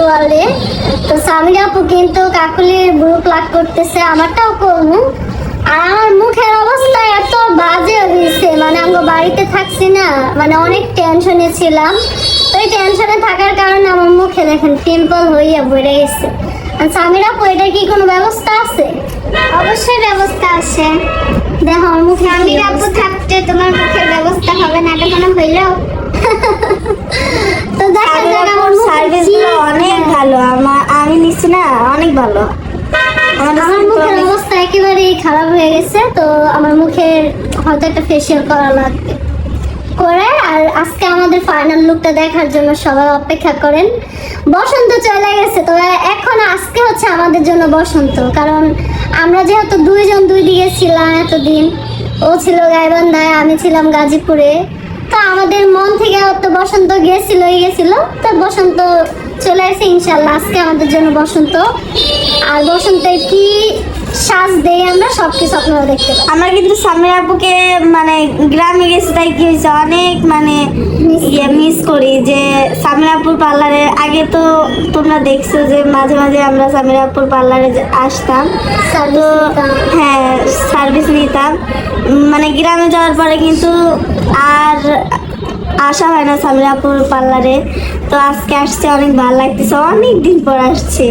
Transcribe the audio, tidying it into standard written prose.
ওয়ালে। তো সামিরা আপু কিন্তু কাকুলির বুড়ো প্লাক করতেছে, আমারটাও করবো। আর আমার মুখের অবস্থা এত বাজে হয়েছে, মানে আমি বাড়িতে থাকছি না, মানে অনেক টেনশনে ছিলাম। তো এই টেনশনে থাকার কারণে আমার মুখে দেখেন পিম্পল হইয়া বেড়ে গেছে। আর সামিরা আপু এটার কি কোনো ব্যবস্থা আছে? অবশ্যই ব্যবস্থা আছে। দেখো আমার মুখে সামিরা আপু থাকতে তোমার মুখের ব্যবস্থা হবে না, এটা কোনো হইলেও। তো দেখা যাক আমার সার্ভিস অনেক ভালো, আমি নিচ্ছি না, অনেক ভালো। আমার মুখের অবস্থা একেবারেই খারাপ হয়ে গেছে। তো আমার মুখের হয়তো একটা ফেসিয়াল করা লাগবে করে। আর আজকে আমাদের ফাইনাল লুকটা দেখার জন্য সবাই অপেক্ষা করেন। বসন্ত চলে গেছে, তো এখন আজকে হচ্ছে আমাদের জন্য বসন্ত, কারণ আমরা যেহেতু দুইজন দুই দিকে ছিলাম এতদিন। ও ছিল গাইবান্ধায়, আমি ছিলাম গাজীপুরে। তো আমাদের মন থেকে তো বসন্ত গেছিল। তো বসন্ত চলে আসে ইনশাল্লাহ, আজকে আমাদের জন্য বসন্ত। আর বসন্তের কি সাজ দেই আমরা সবকিছু আপনারা দেখতে পাবেন। আমরা কিন্তু সামিরা আপুকে মানে গ্রামে গেছি, তাই কি হয়েছে অনেক মানে মিস করি যে সামিরা আপুর পার্লারে। আগে তো তোমরা দেখছো যে মাঝে মাঝে আমরা সামিরা আপুর পার্লারে আসতাম, তো হ্যাঁ সার্ভিস নিতাম। মানে গ্রামে যাওয়ার পরে কিন্তু আর আসা হয় না সামিরা আপুর পার্লারে। তো আজকে আসছে, অনেক ভালো লাগতেছে, অনেক দিন পর আসছে।